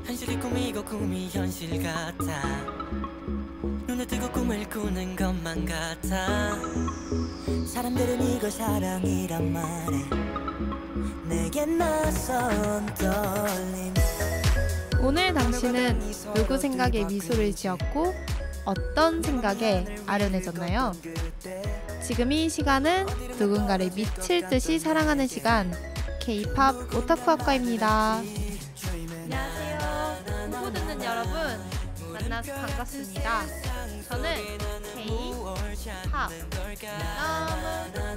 현실이 꿈이고 꿈이 현실 같아. 눈에 뜨고 꿈을 꾸는 것만 같아. 사람들은 이걸 사랑이란 말해. 내겐 낯선 떨림. 오늘 당신은 누구 생각에 미소를 지었고 어떤 생각에 아련해졌나요? 지금 이 시간은 누군가를 미칠 듯이 사랑하는 시간, K-팝 오타쿠학과입니다. 안녕하세요. 보고 듣는 여러분, 만나서 반갑습니다. 저는 K-팝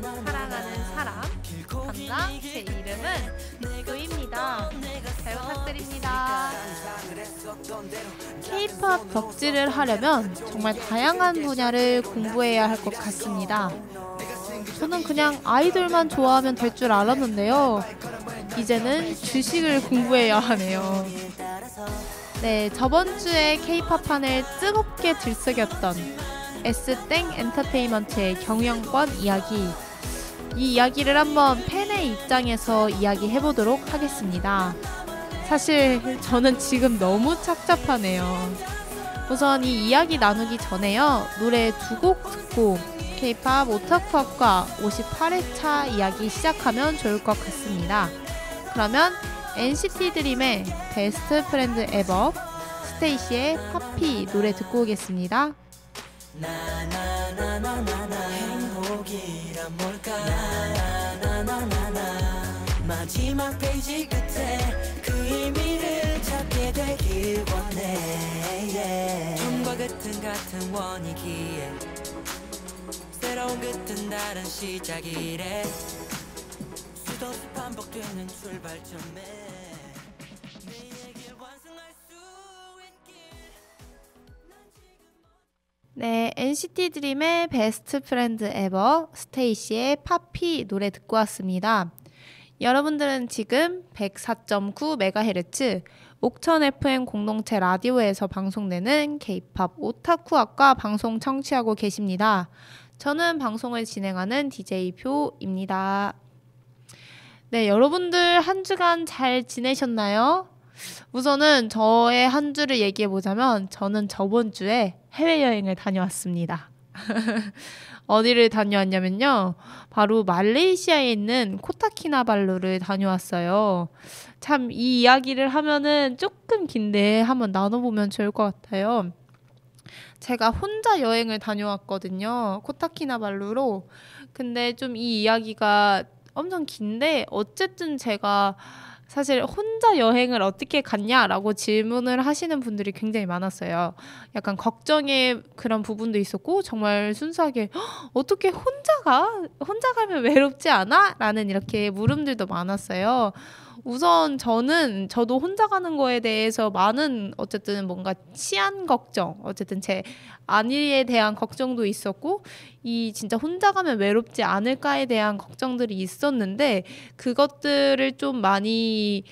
너무 사랑하는 사람, 담당 제 이름은 조입니다. 잘 부탁드립니다. K-팝 덕질을 하려면 정말 다양한 분야를 공부해야 할 것 같습니다. 저는 그냥 아이돌만 좋아하면 될 줄 알았는데요. 이제는 주식을 공부해야 하네요. 네, 저번 주에 K-팝판을 뜨겁게 들썩였던 S땡 엔터테인먼트의 경영권 이야기. 이 이야기를 한번 팬의 입장에서 이야기해보도록 하겠습니다. 사실 저는 지금 너무 착잡하네요. 우선 이 이야기 나누기 전에요. 노래 2곡 듣고 K-팝 오타쿠학과 58회차 이야기 시작하면 좋을 것 같습니다. 그러면 NCT 드림의 베스트 프렌드 에버, 스테이시의 파피 노래 듣고 오겠습니다. 행복이란 뭘까? 마지막 페이지 끝에 그 의미를 찾게 되길 원해. 처음과 끝은 같은 원이기에 새로운 끝은 다른 시작이래. 수도수 반복되는 출발점에 내 얘기를 완성할 수 있길. 네, NCT 드림의 베스트 프렌드 에버, 스테이시의 파피 노래 듣고 왔습니다. 여러분들은 지금 104.9MHz 옥천 FM 공동체 라디오에서 방송되는 K-팝 오타쿠학과 방송 청취하고 계십니다. 저는 방송을 진행하는 DJ 표입니다. 네, 여러분들 한 주간 잘 지내셨나요? 우선은 저의 한 주를 얘기해보자면 저는 저번 주에 해외여행을 다녀왔습니다. 어디를 다녀왔냐면요. 바로 말레이시아에 있는 코타키나발루를 다녀왔어요. 참 이 이야기를 하면은 조금 긴데 한번 나눠보면 좋을 것 같아요. 제가 혼자 여행을 다녀왔거든요. 코타키나발루로. 근데 좀 이 이야기가 엄청 긴데 어쨌든 제가 사실 혼자 여행을 어떻게 갔냐라고 질문을 하시는 분들이 굉장히 많았어요. 약간 걱정의 그런 부분도 있었고 정말 순수하게 어떻게 혼자 가? 혼자 가면 외롭지 않아? 라는 이렇게 물음들도 많았어요. 우선 저도 혼자 가는 거에 대해서 많은 어쨌든 뭔가 치안 걱정, 어쨌든 제 안위에 대한 걱정도 있었고 이 진짜 혼자 가면 외롭지 않을까에 대한 걱정들이 있었는데 그것들을 좀 많이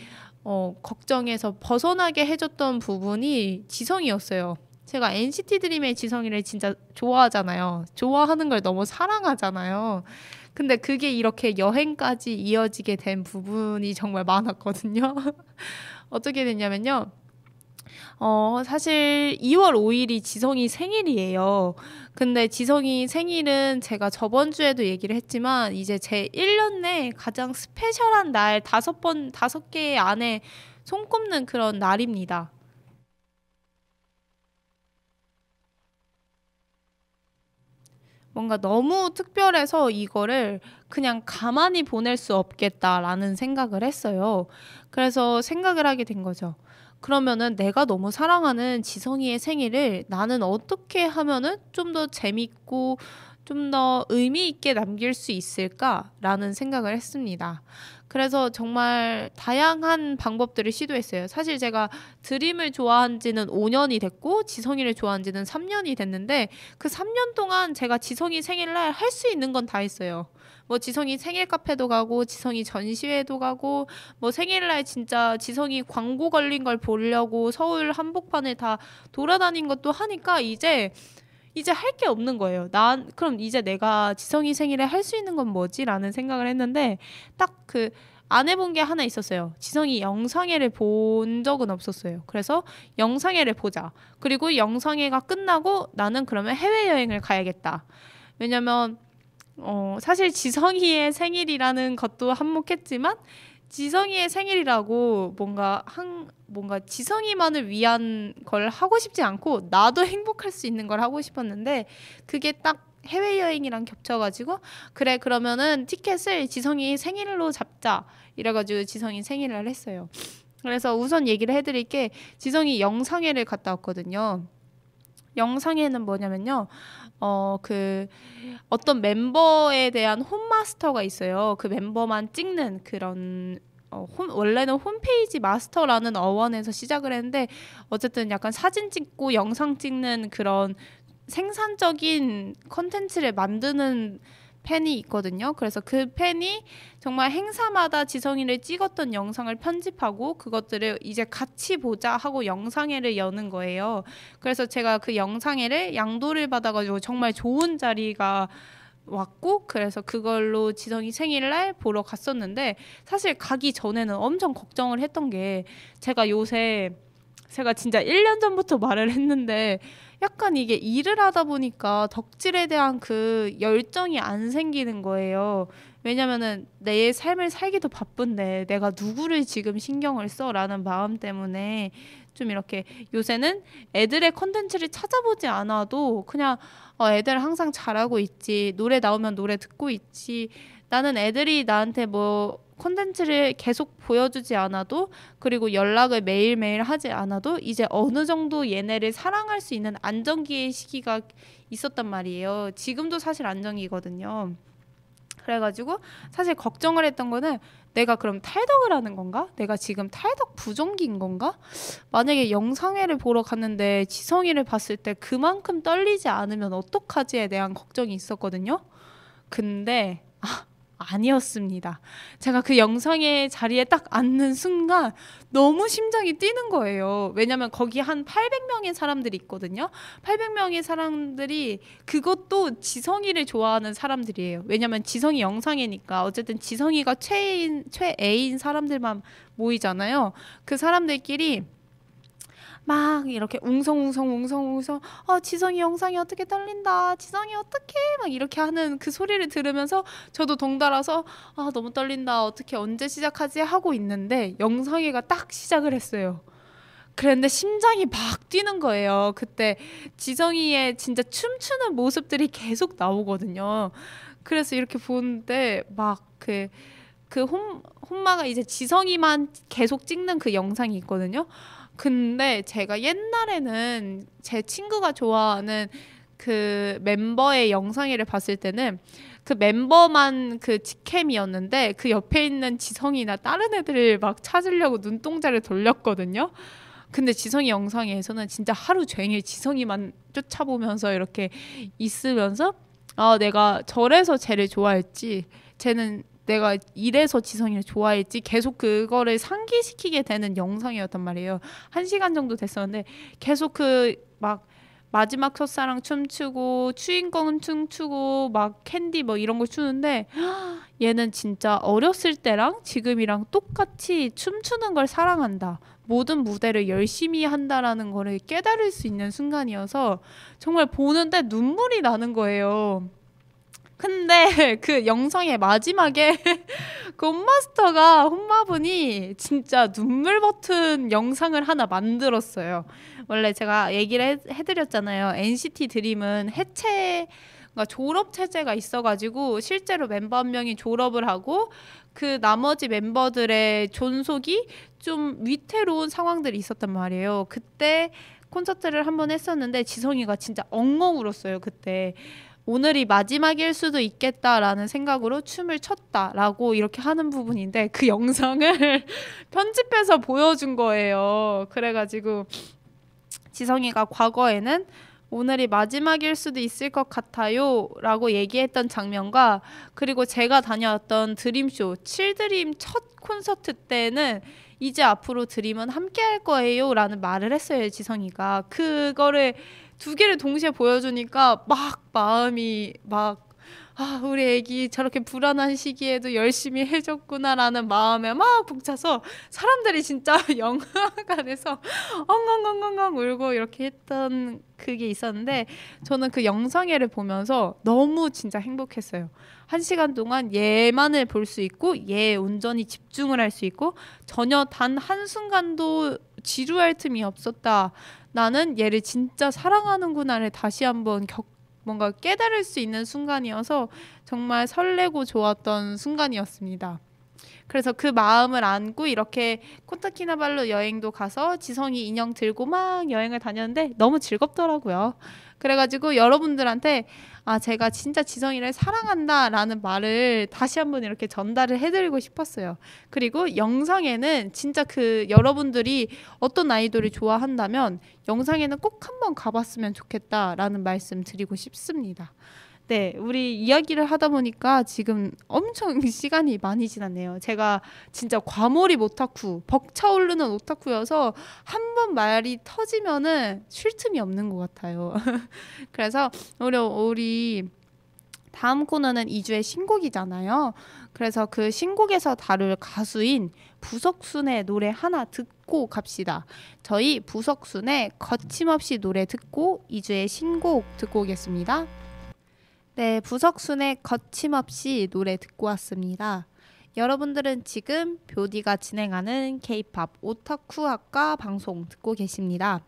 걱정해서 벗어나게 해줬던 부분이 지성이었어요. 제가 NCT 드림의 지성이를 진짜 좋아하잖아요. 좋아하는 걸 너무 사랑하잖아요. 근데 그게 이렇게 여행까지 이어지게 된 부분이 정말 많았거든요. 어떻게 됐냐면요. 사실 2월 5일이 지성이 생일이에요. 근데 지성이 생일은 제가 저번 주에도 얘기를 했지만 이제 제 1년 내 가장 스페셜한 날 5개 안에 손꼽는 그런 날입니다. 뭔가 너무 특별해서 이거를 그냥 가만히 보낼 수 없겠다라는 생각을 했어요. 그래서 생각을 하게 된 거죠. 그러면은 내가 너무 사랑하는 지성이의 생일을 나는 어떻게 하면은 좀 더 재밌고 좀 더 의미 있게 남길 수 있을까라는 생각을 했습니다. 그래서 정말 다양한 방법들을 시도했어요. 사실 제가 드림을 좋아한 지는 5년이 됐고 지성이를 좋아한 지는 3년이 됐는데 그 3년 동안 제가 지성이 생일날 할 수 있는 건 다 했어요. 뭐 지성이 생일 카페도 가고 지성이 전시회도 가고 뭐 생일날 진짜 지성이 광고 걸린 걸 보려고 서울 한복판을 다 돌아다닌 것도 하니까 이제 이제 할 게 없는 거예요. 그럼 이제 내가 지성이 생일에 할 수 있는 건 뭐지? 라는 생각을 했는데 딱 안 해본 게 하나 있었어요. 지성이 영상회를 본 적은 없었어요. 그래서 영상회를 보자. 그리고 영상회가 끝나고 나는 그러면 해외여행을 가야겠다. 왜냐면 사실 지성이의 생일이라는 것도 한몫했지만 지성이의 생일이라고 뭔가 지성이만을 위한 걸 하고 싶지 않고 나도 행복할 수 있는 걸 하고 싶었는데 그게 딱 해외여행이랑 겹쳐가지고 그래 그러면은 티켓을 지성이 생일로 잡자 이래가지고 지성이 생일을 했어요. 그래서 우선 얘기를 해드릴 게 지성이 영상회를 갔다 왔거든요. 영상회는 뭐냐면요. 어떤 멤버에 대한 홈마스터가 있어요. 그 멤버만 찍는 그런 원래는 홈페이지 마스터라는 어원에서 시작을 했는데 어쨌든 약간 사진 찍고 영상 찍는 그런 생산적인 컨텐츠를 만드는 팬이 있거든요. 그래서 그 팬이 정말 행사마다 지성이를 찍었던 영상을 편집하고 그것들을 이제 같이 보자 하고 영상회를 여는 거예요. 그래서 제가 그 영상회를 양도를 받아가지고 정말 좋은 자리가 왔고 그래서 그걸로 지성이 생일날 보러 갔었는데 사실 가기 전에는 엄청 걱정을 했던 게 제가 진짜 1년 전부터 말을 했는데 약간 이게 일을 하다 보니까 덕질에 대한 그 열정이 안 생기는 거예요. 왜냐면은 내 삶을 살기도 바쁜데 내가 누구를 지금 신경을 써라는 마음 때문에 좀 이렇게 요새는 애들의 컨텐츠를 찾아보지 않아도 그냥 애들 항상 잘하고 있지, 노래 나오면 노래 듣고 있지, 나는 애들이 나한테 뭐 콘텐츠를 계속 보여주지 않아도 그리고 연락을 매일매일 하지 않아도 이제 어느 정도 얘네를 사랑할 수 있는 안정기의 시기가 있었단 말이에요. 지금도 사실 안정기거든요. 그래가지고 사실 걱정을 했던 거는 내가 그럼 탈덕을 하는 건가? 내가 지금 탈덕 부정기인 건가? 만약에 영상회를 보러 갔는데 지성이를 봤을 때 그만큼 떨리지 않으면 어떡하지에 대한 걱정이 있었거든요. 근데 아니었습니다. 제가 그 영상의 자리에 딱 앉는 순간 너무 심장이 뛰는 거예요. 왜냐면 거기 한 800명의 사람들이 있거든요. 800명의 사람들이 그것도 지성이를 좋아하는 사람들이에요. 왜냐면 지성이 영상이니까 어쨌든 지성이가 최애인 사람들만 모이잖아요. 그 사람들끼리 막 이렇게 웅성웅성 지성이 영상이 어떻게 떨린다, 지성이 어떡해 막 이렇게 하는 그 소리를 들으면서 저도 덩달아서 너무 떨린다, 어떻게 언제 시작하지 하고 있는데 영상회가 딱 시작을 했어요. 그랬는데 심장이 막 뛰는 거예요. 그때 지성이의 진짜 춤추는 모습들이 계속 나오거든요. 그래서 이렇게 보는데 막 홈마가 이제 지성이만 계속 찍는 그 영상이 있거든요. 근데 제가 옛날에는 제 친구가 좋아하는 그 멤버의 영상회를 봤을 때는 그 멤버만 그 직캠이었는데 그 옆에 있는 지성이나 다른 애들을 막 찾으려고 눈동자를 돌렸거든요. 근데 지성이 영상회에서는 진짜 하루 종일 지성이만 쫓아보면서 이렇게 있으면서 내가 저래서 쟤를 좋아했지, 쟤는 내가 이래서 지성이를 좋아했지, 계속 그거를 상기시키게 되는 영상이었단 말이에요. 1시간 정도 됐었는데 계속 막 마지막 첫사랑 춤추고 주인공은 춤추고 막 캔디 뭐 이런 걸 추는데 얘는 진짜 어렸을 때랑 지금이랑 똑같이 춤추는 걸 사랑한다, 모든 무대를 열심히 한다라는 거를 깨달을 수 있는 순간이어서 정말 보는데 눈물이 나는 거예요. 근데 그 영상의 마지막에 그 홈마분이 진짜 눈물 버튼 영상을 하나 만들었어요. 원래 제가 얘기를 해드렸잖아요. NCT 드림은 그러니까 졸업 체제가 있어가지고 실제로 멤버 한 명이 졸업을 하고 그 나머지 멤버들의 존속이 좀 위태로운 상황들이 있었단 말이에요. 그때 콘서트를 한번 했었는데 지성이가 진짜 엉엉 울었어요. 그때 오늘이 마지막일 수도 있겠다라는 생각으로 춤을 췄다라고 이렇게 하는 부분인데 그 영상을 편집해서 보여준 거예요. 그래가지고 지성이가 과거에는 오늘이 마지막일 수도 있을 것 같아요 라고 얘기했던 장면과 그리고 제가 다녀왔던 드림쇼 7드림 첫 콘서트 때는 이제 앞으로 드림은 함께 할 거예요 라는 말을 했어요. 지성이가 그거를 두 개를 동시에 보여주니까 막 마음이 막 우리 애기 저렇게 불안한 시기에도 열심히 해줬구나라는 마음에 막 벅차서 사람들이 진짜 영화관에서 엉엉엉엉엉 울고 이렇게 했던 그게 있었는데 저는 그 영상회를 보면서 너무 진짜 행복했어요. 1시간 동안 얘만을 볼 수 있고 얘 온전히 집중을 할 수 있고 전혀 단 한순간도 지루할 틈이 없었다. 나는 얘를 진짜 사랑하는구나를 다시 한번 뭔가 깨달을 수 있는 순간이어서 정말 설레고 좋았던 순간이었습니다. 그래서 그 마음을 안고 이렇게 코타키나발루 여행도 가서 지성이 인형 들고 막 여행을 다녔는데 너무 즐겁더라고요. 그래가지고 여러분들한테 제가 진짜 지성이를 사랑한다라는 말을 다시 한번 이렇게 전달을 해드리고 싶었어요. 그리고 영상에는 진짜 여러분들이 어떤 아이돌을 좋아한다면 영상에는 꼭 한번 가봤으면 좋겠다라는 말씀 드리고 싶습니다. 네, 우리 이야기를 하다 보니까 지금 엄청 시간이 많이 지났네요. 제가 진짜 과몰입 오타쿠, 벅차오르는 오타쿠여서 한 번 말이 터지면은 쉴 틈이 없는 것 같아요. 그래서 우리 다음 코너는 2주의 신곡이잖아요. 그래서 그 신곡에서 다룰 가수인 부석순의 노래 하나 듣고 갑시다. 저희 부석순의 거침없이 노래 듣고 2주의 신곡 듣고 오겠습니다. 네, 부석순의 거침없이 노래 듣고 왔습니다. 여러분들은 지금 뷰디가 진행하는 K-팝 오타쿠학과 방송 듣고 계십니다.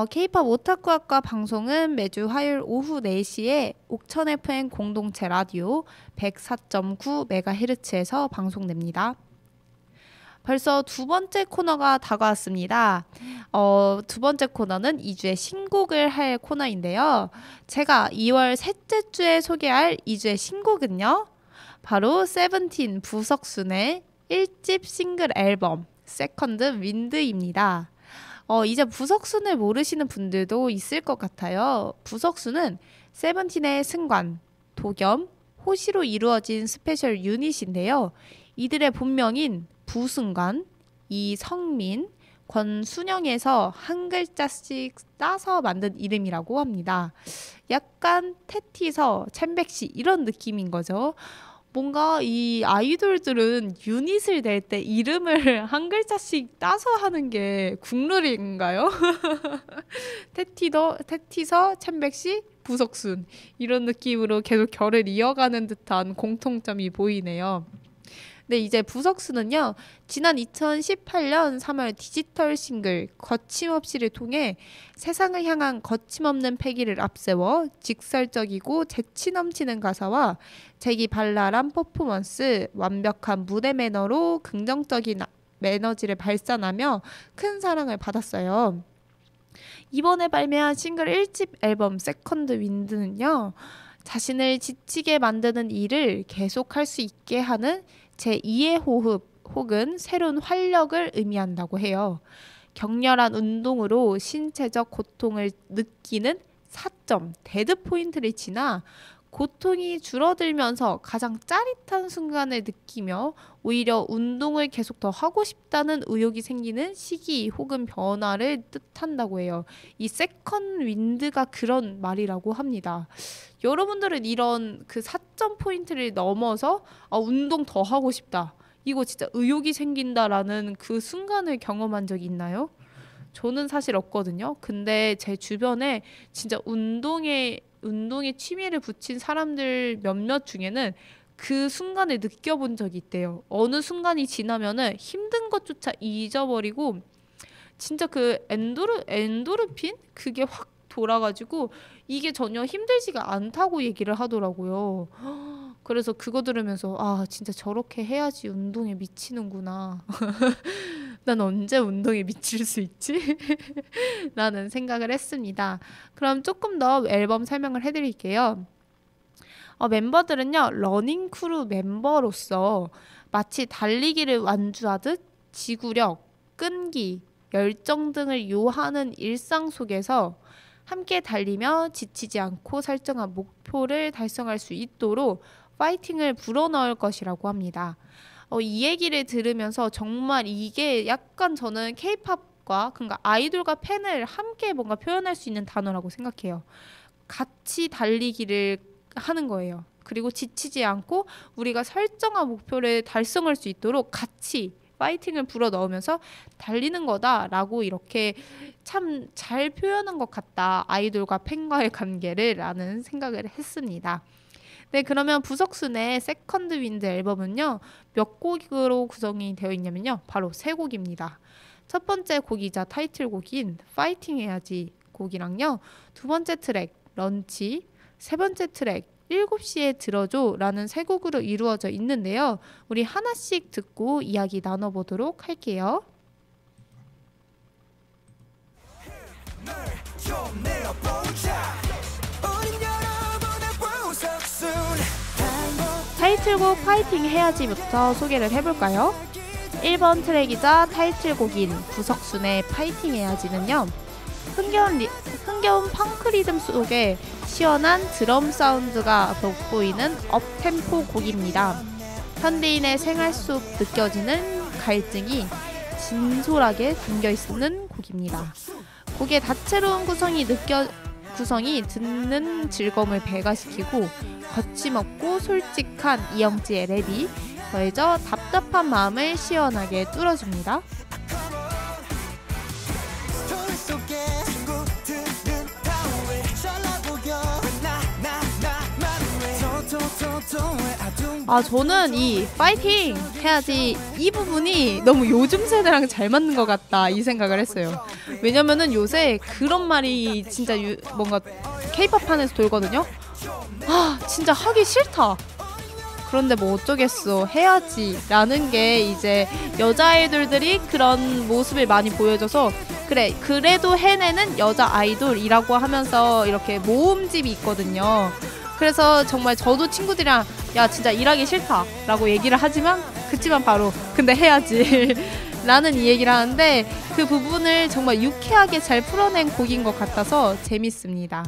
K-팝 오타쿠학과 방송은 매주 화요일 오후 4시에 옥천 FM 공동체 라디오 104.9MHz에서 방송됩니다. 벌써 두 번째 코너가 다가왔습니다. 두 번째 코너는 2주의 신곡을 할 코너인데요. 제가 2월 셋째 주에 소개할 2주의 신곡은요. 바로 세븐틴 부석순의 1집 싱글 앨범 세컨드 윈드입니다. 이제 부석순을 모르시는 분들도 있을 것 같아요. 부석순은 세븐틴의 승관, 도겸, 호시로 이루어진 스페셜 유닛인데요. 이들의 본명인 부승관, 이성민, 권순영에서 한 글자씩 따서 만든 이름이라고 합니다. 약간 테티서, 챔백씨 이런 느낌인 거죠. 뭔가 이 아이돌들은 유닛을 낼 때 이름을 한 글자씩 따서 하는 게 국룰인가요? 테티서, 챔백씨, 부석순 이런 느낌으로 계속 결을 이어가는 듯한 공통점이 보이네요. 네, 이제 부석순은요. 지난 2018년 3월 디지털 싱글 거침없이를 통해 세상을 향한 거침없는 패기를 앞세워 직설적이고 재치 넘치는 가사와 재기발랄한 퍼포먼스, 완벽한 무대 매너로 긍정적인 에너지를 발산하며 큰 사랑을 받았어요. 이번에 발매한 싱글 1집 앨범 세컨드 윈드는요. 자신을 지치게 만드는 일을 계속할 수 있게 하는 제2의 호흡 혹은 새로운 활력을 의미한다고 해요. 격렬한 운동으로 신체적 고통을 느끼는 4점 데드 포인트를 지나 고통이 줄어들면서 가장 짜릿한 순간을 느끼며 오히려 운동을 계속 더 하고 싶다는 의욕이 생기는 시기 혹은 변화를 뜻한다고 해요. 이 세컨드 윈드가 그런 말이라고 합니다. 여러분들은 이런 그 4점 포인트를 넘어서 운동 더 하고 싶다. 이거 진짜 의욕이 생긴다라는 그 순간을 경험한 적 있나요? 저는 사실 없거든요. 근데 제 주변에 진짜 운동에 취미를 붙인 사람들 몇몇 중에는 그 순간을 느껴본 적이 있대요. 어느 순간이 지나면은 힘든 것조차 잊어버리고 진짜 그 엔도르핀? 그게 확 돌아가지고 이게 전혀 힘들지가 않다고 얘기를 하더라고요. 그래서 그거 들으면서 진짜 저렇게 해야지 운동에 미치는구나. 난 언제 운동에 미칠 수 있지? 라는 생각을 했습니다. 그럼 조금 더 앨범 설명을 해드릴게요. 멤버들은요. 러닝크루 멤버로서 마치 달리기를 완주하듯 지구력, 끈기, 열정 등을 요하는 일상 속에서 함께 달리며 지치지 않고 설정한 목표를 달성할 수 있도록 파이팅을 불어넣을 것이라고 합니다. 이 얘기를 들으면서 정말 이게 약간 저는 K-팝과 팬과 그러니까 아이돌과 팬을 함께 뭔가 표현할 수 있는 단어라고 생각해요. 같이 달리기를 하는 거예요. 그리고 지치지 않고 우리가 설정한 목표를 달성할 수 있도록 같이 파이팅을 불어넣으면서 달리는 거다라고 이렇게 참 잘 표현한 것 같다. 아이돌과 팬과의 관계를 라는 생각을 했습니다. 네, 그러면 부석순의 세컨드 윈드 앨범은요. 몇 곡으로 구성이 되어 있냐면요. 바로 3곡입니다. 첫 번째 곡이자 타이틀곡인 파이팅 해야지 곡이랑요. 두 번째 트랙 런치, 세 번째 트랙 7시에 들어줘 라는 3곡으로 이루어져 있는데요. 우리 하나씩 듣고 이야기 나눠보도록 할게요. 타이틀곡 파이팅 해야지부터 소개를 해볼까요? 1번 트랙이자 타이틀곡인 부석순의 파이팅 해야지는요. 흥겨운 펑크 리듬 속에 시원한 드럼 사운드가 돋보이는 업템포 곡입니다. 현대인의 생활 속 느껴지는 갈증이 진솔하게 담겨있는 곡입니다. 곡의 다채로운 구성이 듣는 즐거움을 배가시키고 거침없고 솔직한 이영지의 랩이 더해져 답답한 마음을 시원하게 뚫어줍니다. 저는 이 파이팅 해야지 이 부분이 너무 요즘 세대랑 잘 맞는 것 같다 이 생각을 했어요. 왜냐면은 요새 그런 말이 진짜 뭔가 케이팝 판에서 돌거든요. 진짜 하기 싫다. 그런데 뭐 어쩌겠어 해야지 라는 게 이제 여자 아이돌들이 그런 모습을 많이 보여줘서 그래 그래도 해내는 여자 아이돌이라고 하면서 이렇게 모음집이 있거든요. 그래서 정말 저도 친구들이랑 야 진짜 일하기 싫다 라고 얘기를 하지만 그치만 바로 근데 해야지 라는 이 얘기를 하는데 그 부분을 정말 유쾌하게 잘 풀어낸 곡인 것 같아서 재밌습니다.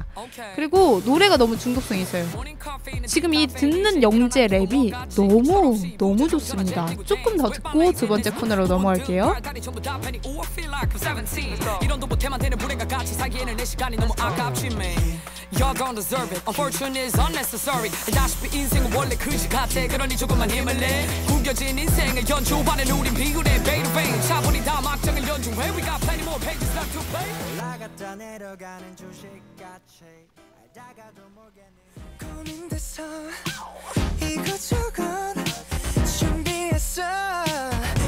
그리고 노래가 너무 중독성이 있어요. 지금 이 듣는 영재 랩이 너무 좋습니다. 조금 더 듣고 두 번째 코너로 넘어갈게요. Y'all gon' deserve it. Unfortunate is unnecessary. 다시피 인생은 원래 그지 같아. 그러니 조금만 힘을 내. 구겨진 인생을 연주하는 우린 비굴해. Bay to bay. 차분히 다 막장을 연주해. We got plenty more pages left to play. 올라갔다 내려가는 주식같이 알다가도 모르겠네. 고민돼서 이것저것 준비했어.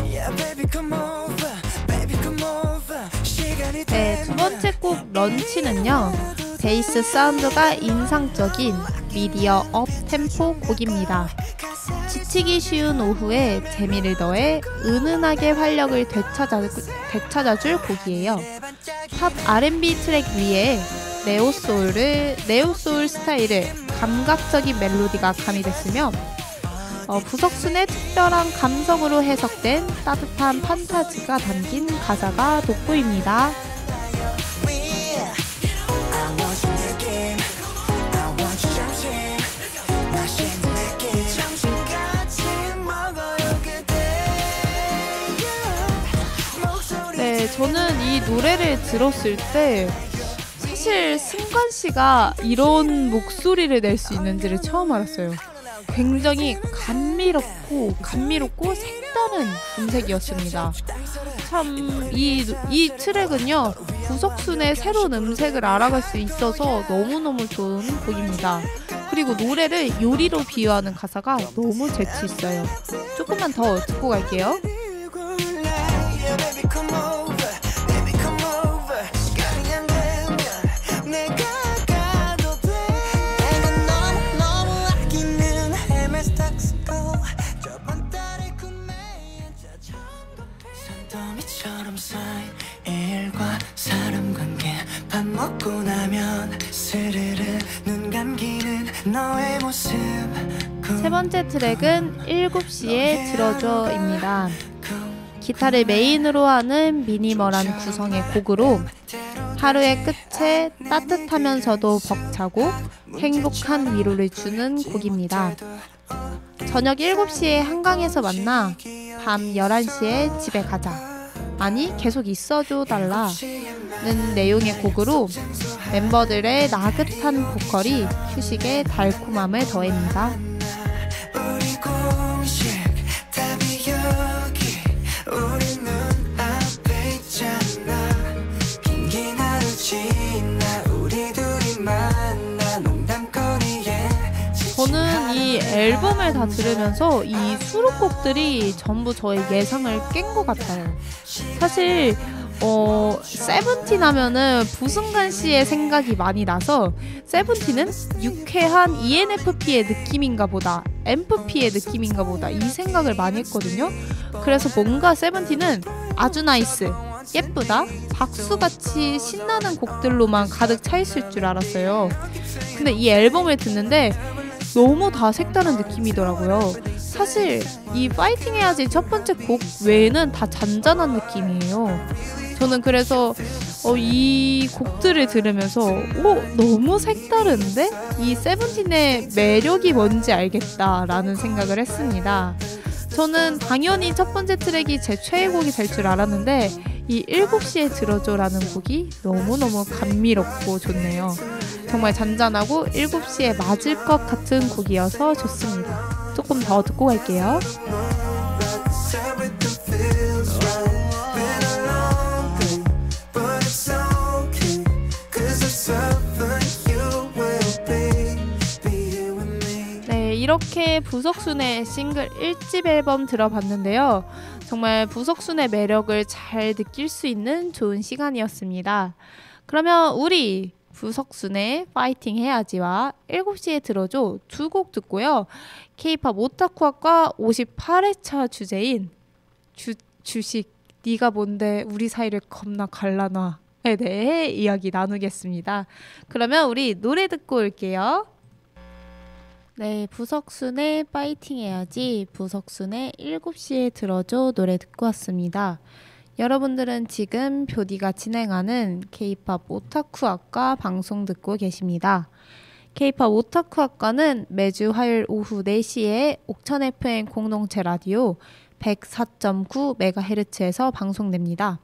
Yeah baby come over. Baby come over. 시간이 네, 두 번째 곡 런치는요. 베이스 사운드가 인상적인 미디어 업템포 곡입니다. 지치기 쉬운 오후에 재미를 더해 은은하게 활력을 되찾아줄 곡이에요. 팝 R&B 트랙 위에 네오소울 스타일의 감각적인 멜로디가 가미됐으며 부석순의 특별한 감성으로 해석된 따뜻한 판타지가 담긴 가사가 돋보입니다. 네, 저는 이 노래를 들었을 때 사실 승관 씨가 이런 목소리를 낼 수 있는지를 처음 알았어요. 굉장히 감미롭고 색다른 음색이었습니다. 참 이 트랙은요 부석순의 새로운 음색을 알아갈 수 있어서 너무너무 좋은 곡입니다. 그리고 노래를 요리로 비유하는 가사가 너무 재치 있어요. 조금만 더 듣고 갈게요. 일과 사람 관계 밥 먹고 나면 스르르 눈 감기는 너의 모습. 세 번째 트랙은 7시에 들어줘입니다. 기타를 메인으로 하는 미니멀한 구성의 곡으로 하루의 끝에 따뜻하면서도 벅차고 행복한 위로를 주는 곡입니다. 저녁 7시에 한강에서 만나 밤 11시에 집에 가자. 아니 계속 있어줘 달라는 내용의 곡으로 멤버들의 나긋한 보컬이 휴식의 달콤함을 더합니다. 저는 이 앨범을 다 들으면서 이 수록곡들이 전부 저의 예상을 깬 것 같아요. 사실 세븐틴 하면은 부승관 씨의 생각이 많이 나서 세븐틴은 유쾌한 ENFP의 느낌인가 보다, MFP의 느낌인가 보다 이 생각을 많이 했거든요. 그래서 뭔가 세븐틴은 아주 나이스, 예쁘다, 박수같이 신나는 곡들로만 가득 차 있을 줄 알았어요. 근데 이 앨범을 듣는데 너무 다 색다른 느낌이더라고요. 사실 이 파이팅 해야지 첫 번째 곡 외에는 다 잔잔한 느낌이에요. 저는 그래서 이 곡들을 들으면서 너무 색다른데? 이 세븐틴의 매력이 뭔지 알겠다라는 생각을 했습니다. 저는 당연히 첫 번째 트랙이 제 최애곡이 될 줄 알았는데 이 7시에 들어줘라는 곡이 너무너무 감미롭고 좋네요. 정말 잔잔하고 7시에 맞을 것 같은 곡이어서 좋습니다. 조금 더 듣고 갈게요. 네, 이렇게 부석순의 싱글 1집 앨범 들어봤는데요. 정말 부석순의 매력을 잘 느낄 수 있는 좋은 시간이었습니다. 그러면 우리 부석순의 파이팅 해야지와 7시에 들어줘 두 곡 듣고요. K-POP 오타쿠학과 58회차 주제인 주식 네가 뭔데 우리 사이를 겁나 갈라놔에 대해 이야기 나누겠습니다. 그러면 우리 노래 듣고 올게요. 네, 부석순의 파이팅 해야지, 부석순의 7시에 들어줘 노래 듣고 왔습니다. 여러분들은 지금 뷰디가 진행하는 K-POP 오타쿠학과 방송 듣고 계십니다. K-POP 오타쿠학과는 매주 화요일 오후 4시에 옥천 FM 공동체 라디오 104.9MHz에서 방송됩니다.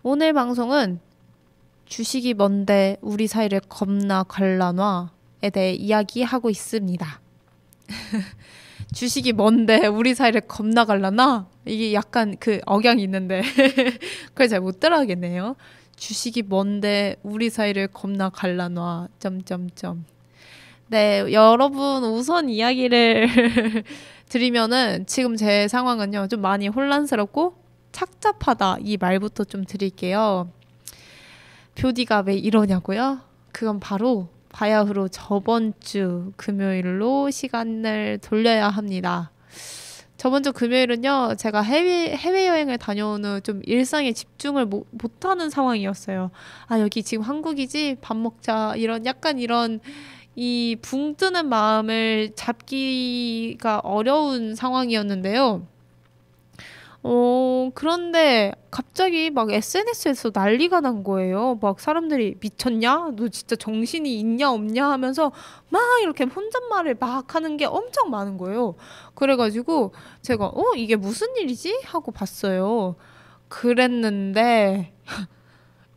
오늘 방송은 주식이 뭔데 우리 사이를 겁나 갈라놔에 대해 이야기하고 있습니다. 주식이 뭔데 우리 사이를 겁나 갈라놔? 이게 약간 그 억양이 있는데 그걸 잘 못 따라하겠네요. 주식이 뭔데 우리 사이를 겁나 갈라놔... 네, 여러분 우선 이야기를 드리면은 지금 제 상황은요 좀 많이 혼란스럽고 착잡하다 이 말부터 좀 드릴게요. 뷰디가 왜 이러냐고요? 그건 바로 바야흐로 저번 주 금요일로 시간을 돌려야 합니다. 저번 주 금요일은요, 제가 해외여행을 다녀온 후 좀 일상에 집중을 못하는 상황이었어요. 아, 여기 지금 한국이지? 밥 먹자. 약간 이런 이 붕 뜨는 마음을 잡기가 어려운 상황이었는데요. 그런데 갑자기 막 SNS에서 난리가 난 거예요. 막 사람들이 미쳤냐? 너 진짜 정신이 있냐 없냐 하면서 막 이렇게 혼잣말을 막 하는 게 엄청 많은 거예요. 그래가지고 제가 이게 무슨 일이지? 하고 봤어요. 그랬는데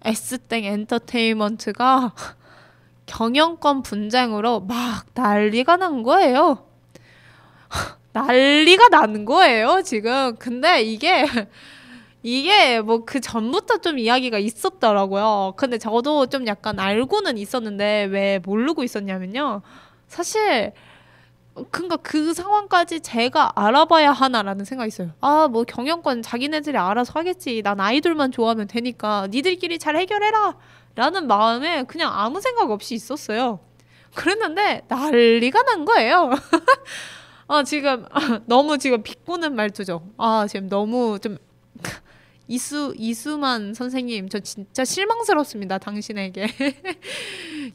S땡 엔터테인먼트가 경영권 분쟁으로 막 난리가 난 거예요. 난리가 나는 거예요, 지금. 근데 이게 뭐 그 전부터 좀 이야기가 있었더라고요. 근데 저도 좀 약간 알고는 있었는데 왜 모르고 있었냐면요. 사실 그러니까 그 상황까지 제가 알아봐야 하나라는 생각이 있어요. 아, 뭐 경영권 자기네들이 알아서 하겠지. 난 아이돌만 좋아하면 되니까 니들끼리 잘 해결해라. 라는 마음에 그냥 아무 생각 없이 있었어요. 그랬는데 난리가 난 거예요. 지금 너무 지금 비꼬는 말투죠. 지금 너무 좀 이수만 선생님, 저 진짜 실망스럽습니다, 당신에게.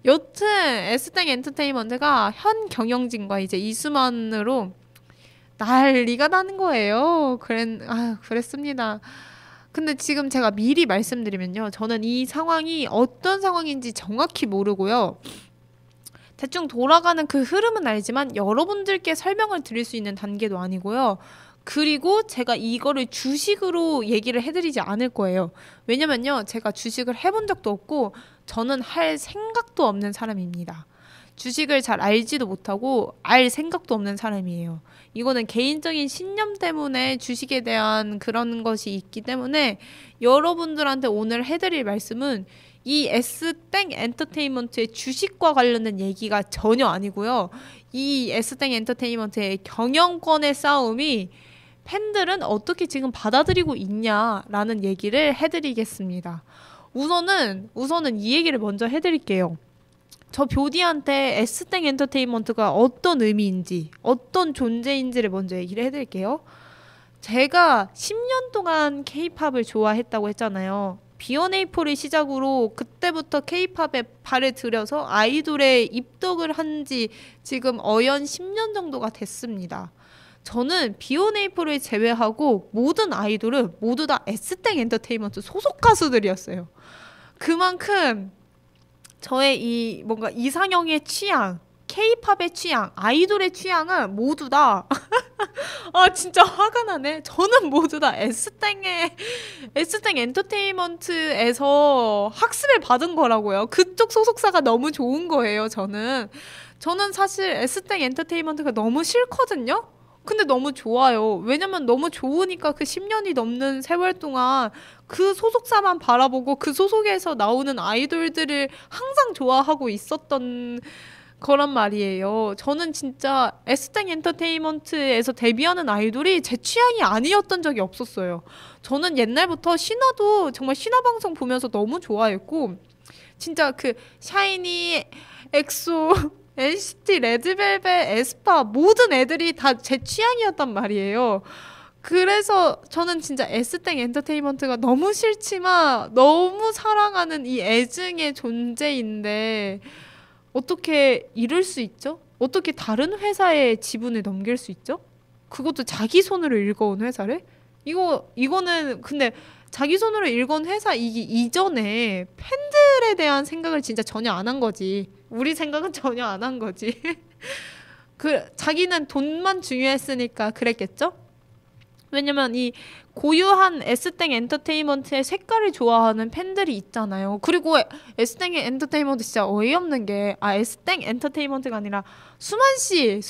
여튼 S땡 엔터테인먼트가 현 경영진과 이제 이수만으로 난리가 나는 거예요. 그랬습니다. 근데 지금 제가 미리 말씀드리면요, 저는 이 상황이 어떤 상황인지 정확히 모르고요. 대충 돌아가는 그 흐름은 알지만 여러분들께 설명을 드릴 수 있는 단계도 아니고요. 그리고 제가 이거를 주식으로 얘기를 해드리지 않을 거예요. 왜냐면요, 제가 주식을 해본 적도 없고 저는 할 생각도 없는 사람입니다. 주식을 잘 알지도 못하고 알 생각도 없는 사람이에요. 이거는 개인적인 신념 때문에 주식에 대한 그런 것이 있기 때문에 여러분들한테 오늘 해드릴 말씀은 이 S땡 엔터테인먼트의 주식과 관련된 얘기가 전혀 아니고요. 이 S땡 엔터테인먼트의 경영권의 싸움이 팬들은 어떻게 지금 받아들이고 있냐라는 얘기를 해드리겠습니다. 우선은 이 얘기를 먼저 해드릴게요. 저 뷰디한테 S땡 엔터테인먼트가 어떤 의미인지, 어떤 존재인지를 먼저 얘기를 해드릴게요. 제가 10년 동안 K-팝을 좋아했다고 했잖아요. B1A4를 시작으로 그때부터 K-팝에 발을 들여서 아이돌에 입덕을 한 지 지금 어연 10년 정도가 됐습니다. 저는 B1A4를 제외하고 모든 아이돌은 모두 다 S땡 엔터테인먼트 소속 가수들이었어요. 그만큼 저의 이 뭔가 이상형의 취향, K-팝의 취향, 아이돌의 취향은 모두 다 진짜 화가 나네. 저는 모두 다 S땡 엔터테인먼트에서 학습을 받은 거라고요. 그쪽 소속사가 너무 좋은 거예요. 저는 사실 S땡 엔터테인먼트가 너무 싫거든요. 근데 너무 좋아요. 왜냐면 너무 좋으니까 그 10년이 넘는 세월 동안 그 소속사만 바라보고 그 소속에서 나오는 아이돌들을 항상 좋아하고 있었던 거란 말이에요. 저는 진짜 S땡 엔터테인먼트에서 데뷔하는 아이돌이 제 취향이 아니었던 적이 없었어요. 저는 옛날부터 신화도 정말 신화 방송 보면서 너무 좋아했고 진짜 그 샤이니, 엑소, NCT, 레드벨벳, 에스파 모든 애들이 다 제 취향이었단 말이에요. 그래서 저는 진짜 S땡 엔터테인먼트가 너무 싫지만 너무 사랑하는 이 애증의 존재인데 어떻게 이럴 수 있죠? 어떻게 다른 회사에 지분을 넘길 수 있죠? 그것도 자기 손으로 일궈온 회사를? 이거는 근데 자기 손으로 일궈온 회사이기 이전에 팬들에 대한 생각을 진짜 전혀 안 한 거지. 우리 생각은 전혀 안 한 거지. 자기는 돈만 중요했으니까 그랬겠죠? 왜냐면 이 고유한 S땡 엔터테인먼트의 색깔을 좋아하는 팬들이 있잖아요. 그리고 S땡 엔터테인먼트 진짜 어이없는 게 S땡 엔터테인먼트가 아니라 수만씨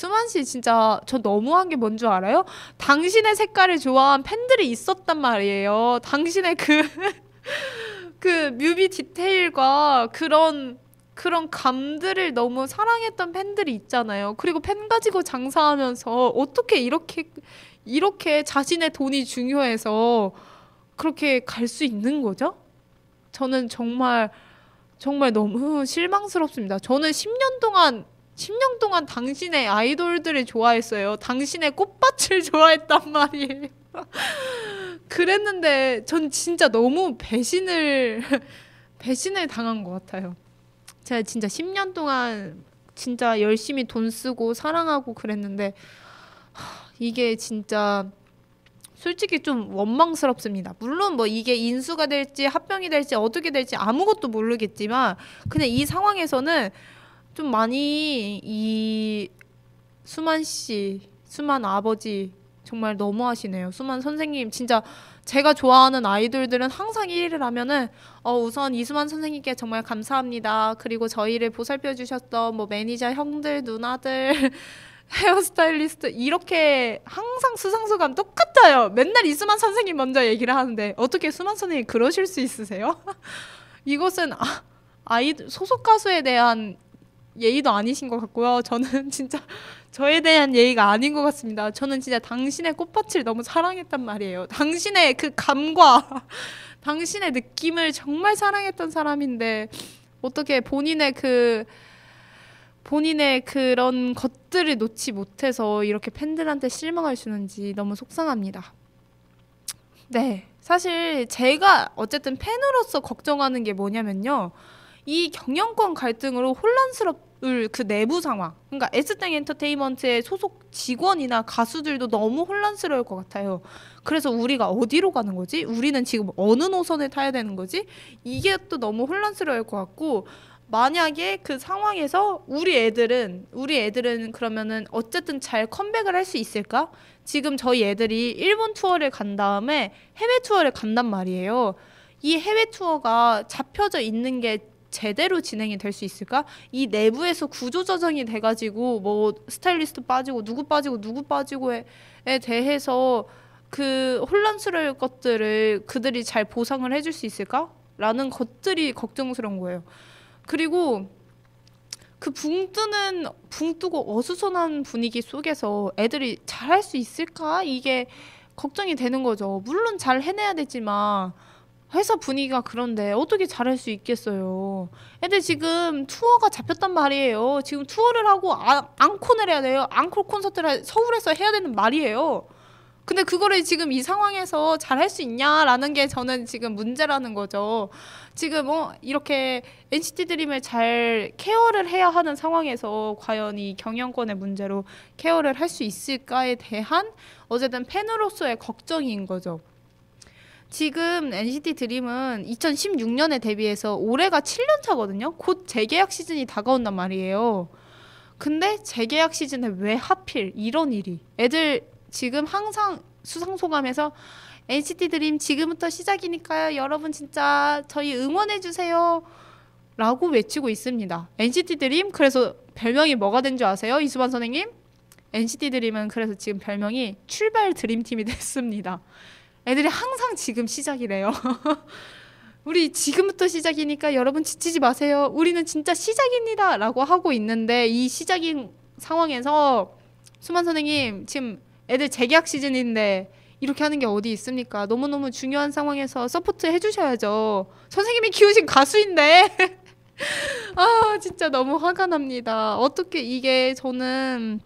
진짜 저 너무한 게 뭔 줄 알아요? 당신의 색깔을 좋아한 팬들이 있었단 말이에요. 당신의 그 뮤비 디테일과 그런 감들을 너무 사랑했던 팬들이 있잖아요. 그리고 팬 가지고 장사하면서 어떻게 이렇게 자신의 돈이 중요해서 그렇게 갈 수 있는 거죠? 저는 정말 너무 실망스럽습니다. 저는 10년 동안 당신의 아이돌들을 좋아했어요. 당신의 꽃밭을 좋아했단 말이에요. 그랬는데 전 진짜 너무 배신을 당한 것 같아요. 제가 진짜 10년 동안 진짜 열심히 돈 쓰고 사랑하고 그랬는데 이게 진짜 솔직히 좀 원망스럽습니다. 물론 뭐 이게 인수가 될지 합병이 될지 어떻게 될지 아무것도 모르겠지만 그냥 이 상황에서는 좀 많이 이 수만 씨, 수만 아버지 정말 너무하시네요. 수만 선생님 진짜 제가 좋아하는 아이돌들은 항상 1위를 하면은 우선 이수만 선생님께 정말 감사합니다. 그리고 저희를 보살펴 주셨던 뭐 매니저 형들, 누나들 헤어스타일리스트 이렇게 항상 수상소감 똑같아요. 맨날 이수만 선생님 먼저 얘기를 하는데 어떻게 수만 선생님 그러실 수 있으세요? 이것은 아이돌 소속 가수에 대한 예의도 아니신 것 같고요. 저는 진짜 저에 대한 예의가 아닌 것 같습니다. 저는 진짜 당신의 꽃밭을 너무 사랑했단 말이에요. 당신의 그 감과 당신의 느낌을 정말 사랑했던 사람인데 어떻게 본인의 그런 것들을 놓지 못해서 이렇게 팬들한테 실망을 주는지 너무 속상합니다. 네, 사실 제가 어쨌든 팬으로서 걱정하는 게 뭐냐면요. 이 경영권 갈등으로 혼란스러울 그 내부 상황. 그러니까 S땡 엔터테인먼트의 소속 직원이나 가수들도 너무 혼란스러울 것 같아요. 그래서 우리가 어디로 가는 거지? 우리는 지금 어느 노선을 타야 되는 거지? 이게 또 너무 혼란스러울 것 같고 만약에 그 상황에서 우리 애들은 그러면은 어쨌든 잘 컴백을 할 수 있을까? 지금 저희 애들이 일본 투어를 간 다음에 해외 투어를 간단 말이에요. 이 해외 투어가 잡혀져 있는 게 제대로 진행이 될 수 있을까? 이 내부에서 구조조정이 돼가지고 뭐 스타일리스트 빠지고 누구 빠지고에 대해서 그 혼란스러울 것들을 그들이 잘 보상을 해줄 수 있을까? 라는 것들이 걱정스러운 거예요. 그리고 그 붕 뜨고 어수선한 분위기 속에서 애들이 잘할 수 있을까? 이게 걱정이 되는 거죠. 물론 잘 해내야 되지만 회사 분위기가 그런데 어떻게 잘할 수 있겠어요. 애들 지금 투어가 잡혔단 말이에요. 지금 투어를 하고 앙콘을 해야 돼요. 앙콜 콘서트를 서울에서 해야 되는 말이에요. 근데 그거를 지금 이 상황에서 잘할 수 있냐라는 게 저는 지금 문제라는 거죠. 지금 이렇게 NCT 드림을 잘 케어를 해야 하는 상황에서 과연 이 경영권의 문제로 케어를 할 수 있을까에 대한 어쨌든 팬으로서의 걱정인 거죠. 지금 NCT 드림은 2016년에 데뷔해서 올해가 7년 차거든요. 곧 재계약 시즌이 다가온단 말이에요. 근데 재계약 시즌에 왜 하필 이런 일이? 애들 지금 항상 수상소감에서 NCT 드림 지금부터 시작이니까요. 여러분 진짜 저희 응원해주세요. 라고 외치고 있습니다. NCT 드림 그래서 별명이 뭐가 된 줄 아세요? 이수만 선생님? NCT 드림은 그래서 지금 별명이 출발 드림팀이 됐습니다. 애들이 항상 지금 시작이래요. 우리 지금부터 시작이니까 여러분 지치지 마세요. 우리는 진짜 시작입니다. 라고 하고 있는데 이 시작인 상황에서 수만 선생님 지금 애들 재계약 시즌인데 이렇게 하는 게 어디 있습니까? 너무너무 중요한 상황에서 서포트 해주셔야죠. 선생님이 키우신 가수인데 아 진짜 너무 화가 납니다. 어떻게 이게 저는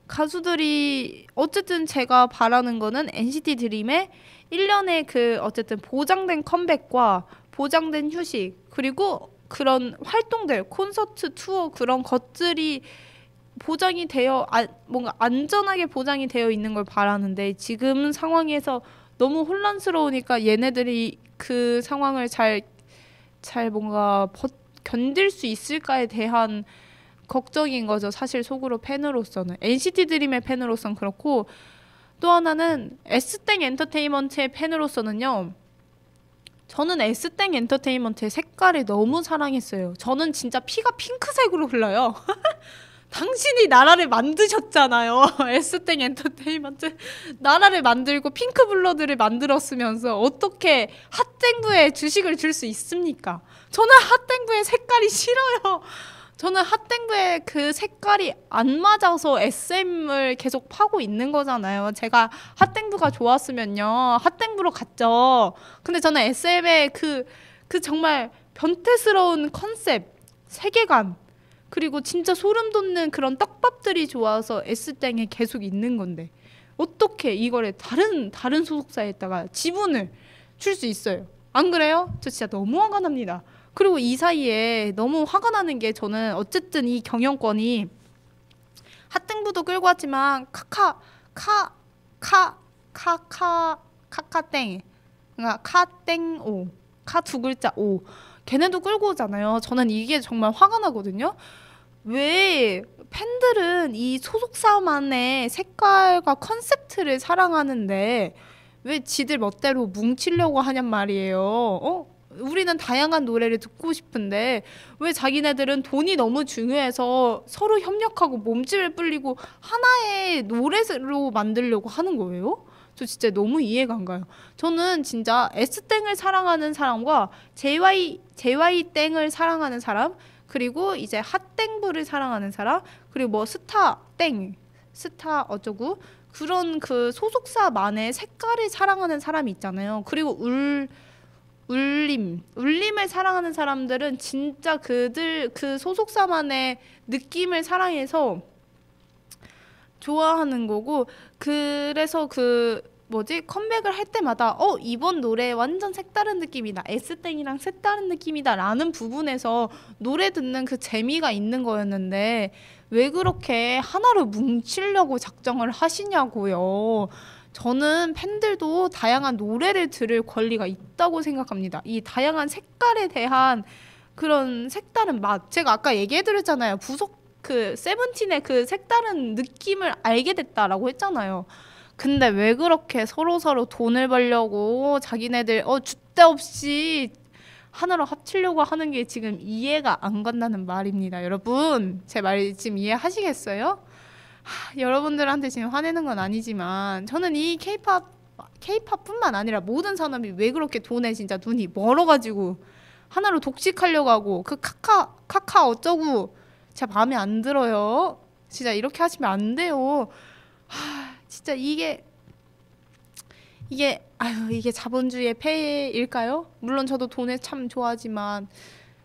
가수들이 어쨌든 제가 바라는 거는 NCT 드림의 1년의 그 어쨌든 보장된 컴백과 보장된 휴식 그리고 그런 활동들 콘서트 투어 그런 것들이 보장이 되어 뭔가 안전하게 보장이 되어 있는 걸 바라는데 지금 상황에서 너무 혼란스러우니까 얘네들이 그 상황을 잘 뭔가 견딜 수 있을까에 대한 걱정인 거죠. 사실 속으로 팬으로서는 NCT 드림의 팬으로서는 그렇고 또 하나는 S땡 엔터테인먼트의 팬으로서는요. 저는 S땡 엔터테인먼트의 색깔을 너무 사랑했어요. 저는 진짜 피가 핑크색으로 흘러요. 당신이 나라를 만드셨잖아요. S땡 엔터테인먼트 나라를 만들고 핑크블러드를 만들었으면서 어떻게 핫땡부에 주식을 줄 수 있습니까? 저는 핫땡부의 색깔이 싫어요. 저는 핫땡부의 그 색깔이 안 맞아서 SM을 계속 파고 있는 거잖아요. 제가 핫땡부가 좋았으면요. 핫땡부로 갔죠. 근데 저는 SM의 그 정말 변태스러운 컨셉, 세계관 그리고 진짜 소름 돋는 그런 떡밥들이 좋아서 S땡에 계속 있는 건데 어떻게 이거를 다른 소속사에다가 지분을 줄 수 있어요? 안 그래요? 저 진짜 너무 화가 납니다. 그리고 이 사이에 너무 화가 나는 게 저는 어쨌든 이 경영권이 핫땡부도 끌고 왔지만 카카땡 그러니까 카땡오 카 두 글자 오 걔네도 끌고 오잖아요. 저는 이게 정말 화가 나거든요. 왜 팬들은 이 소속사만의 색깔과 컨셉트를 사랑하는데 왜 지들 멋대로 뭉치려고 하냔 말이에요. 우리는 다양한 노래를 듣고 싶은데 왜 자기네들은 돈이 너무 중요해서 서로 협력하고 몸집을 불리고 하나의 노래로 만들려고 하는 거예요? 저 진짜 너무 이해가 안 가요. 저는 진짜 S땡을 사랑하는 사람과 JY땡을 사랑하는 사람 그리고 이제 핫땡부를 사랑하는 사람 그리고 뭐 스타 어쩌고 그런 그 소속사만의 색깔을 사랑하는 사람이 있잖아요. 그리고 울림을 사랑하는 사람들은 진짜 그 소속사만의 느낌을 사랑해서 좋아하는 거고 그래서 컴백을 할 때마다 이번 노래 완전 색다른 느낌이다. S땡이랑 색다른 느낌이다 라는 부분에서 노래 듣는 그 재미가 있는 거였는데 왜 그렇게 하나로 뭉치려고 작정을 하시냐고요. 저는 팬들도 다양한 노래를 들을 권리가 있다고 생각합니다. 이 다양한 색깔에 대한 그런 색다른 맛. 제가 아까 얘기해드렸잖아요. 부속 그 세븐틴의 그 색다른 느낌을 알게 됐다라고 했잖아요. 근데 왜 그렇게 서로 돈을 벌려고 자기네들 줏대 없이 하나로 합치려고 하는 게 지금 이해가 안 간다는 말입니다. 여러분, 제 말 지금 이해하시겠어요? 여러분들한테 지금 화내는 건 아니지만 저는 이 K-팝뿐만 아니라 모든 산업이 왜 그렇게 돈에 진짜 눈이 멀어가지고 하나로 독식하려고 하고 그 카카 어쩌고 진짜 마음에 안 들어요. 진짜 이렇게 하시면 안 돼요. 진짜 이게 자본주의의 폐해일까요? 물론 저도 돈에 참 좋아하지만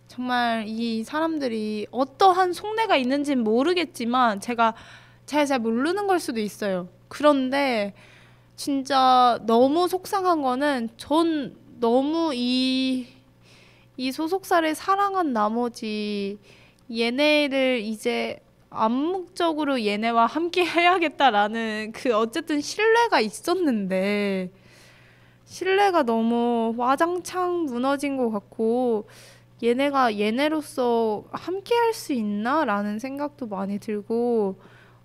정말 이 사람들이 어떠한 속내가 있는지는 모르겠지만 제가 잘 모르는 걸 수도 있어요. 그런데 진짜 너무 속상한 거는 전 너무 이 소속사를 사랑한 나머지 얘네를 이제 암묵적으로 얘네와 함께 해야겠다라는 그 어쨌든 신뢰가 있었는데 신뢰가 너무 와장창 무너진 것 같고 얘네가 얘네로서 함께 할 수 있나? 라는 생각도 많이 들고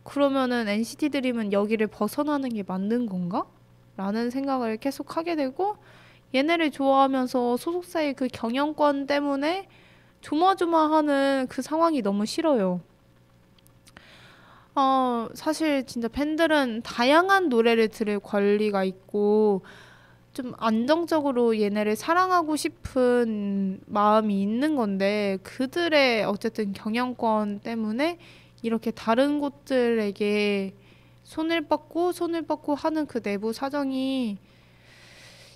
그러면은 NCT 드림은 여기를 벗어나는 게 맞는 건가? 라는 생각을 계속 하게 되고 얘네를 좋아하면서 소속사의 그 경영권 때문에 조마조마하는 그 상황이 너무 싫어요. 사실 진짜 팬들은 다양한 노래를 들을 권리가 있고 좀 안정적으로 얘네를 사랑하고 싶은 마음이 있는 건데 그들의 어쨌든 경영권 때문에 이렇게 다른 곳들에게 손을 뻗고 하는 그 내부 사정이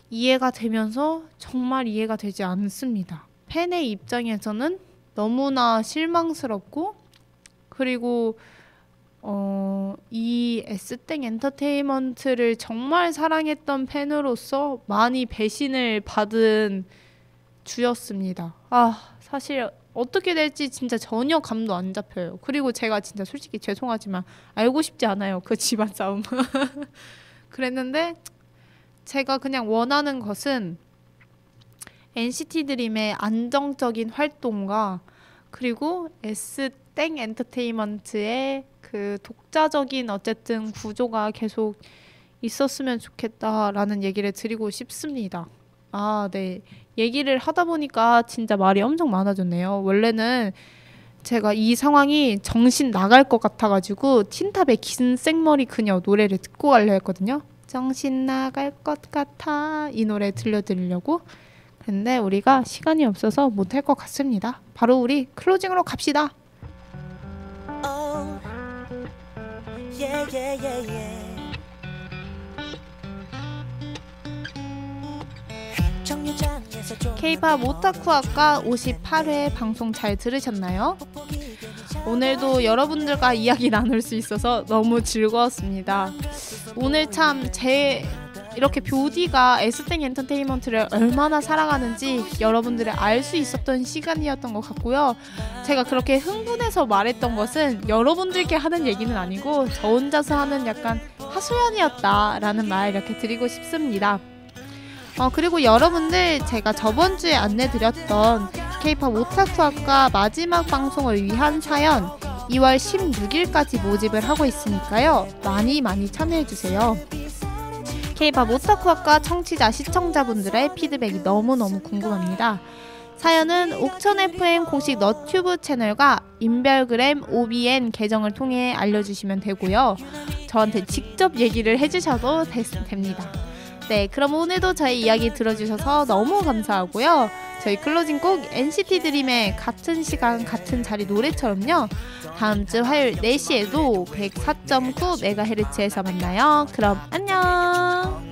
이해가 되면서 정말 이해가 되지 않습니다. 팬의 입장에서는 너무나 실망스럽고 그리고 이 S땡 엔터테인먼트를 정말 사랑했던 팬으로서 많이 배신을 받은 주였습니다. 사실 어떻게 될지 진짜 전혀 감도 안 잡혀요. 그리고 제가 진짜 솔직히 죄송하지만 알고 싶지 않아요. 그 집안 싸움. 그랬는데 제가 그냥 원하는 것은 NCT 드림의 안정적인 활동과 그리고 S땡 엔터테인먼트의 그 독자적인 어쨌든 구조가 계속 있었으면 좋겠다라는 얘기를 드리고 싶습니다. 네. 얘기를 하다 보니까 진짜 말이 엄청 많아졌네요. 원래는 제가 이 상황이 정신 나갈 것 같아가지고 틴탑의 긴 생머리 그녀 노래를 듣고 가려 했거든요. 정신 나갈 것 같아 이 노래 들려드리려고. 근데 우리가 시간이 없어서 못할 것 같습니다. 바로 우리 클로징으로 갑시다. K-팝 오타쿠 학과 58회 방송 잘 들으셨나요? 오늘도 여러분들과 이야기 나눌 수 있어서 너무 즐거웠습니다. 오늘 참 이렇게 뷰디가 S땡 엔터테인먼트를 얼마나 사랑하는지 여러분들이 알 수 있었던 시간이었던 것 같고요. 제가 그렇게 흥분해서 말했던 것은 여러분들께 하는 얘기는 아니고 저 혼자서 하는 약간 하소연이었다라는 말 이렇게 드리고 싶습니다. 그리고 여러분들 제가 저번 주에 안내드렸던 K-팝 오타쿠 학과 마지막 방송을 위한 사연 2월 16일까지 모집을 하고 있으니까요. 많이 참여해주세요. K-팝 오타쿠 학과 청취자 시청자분들의 피드백이 너무너무 궁금합니다. 사연은 옥천 FM 공식 너튜브 채널과 인별그램 OBN 계정을 통해 알려주시면 되고요. 저한테 직접 얘기를 해주셔도 됩니다. 네, 그럼 오늘도 저희 이야기 들어주셔서 너무 감사하고요. 저희 클로징 꼭 NCT 드림의 같은 시간 같은 자리 노래처럼요. 다음 주 화요일 4시에도 104.9MHz에서 만나요. 그럼 안녕.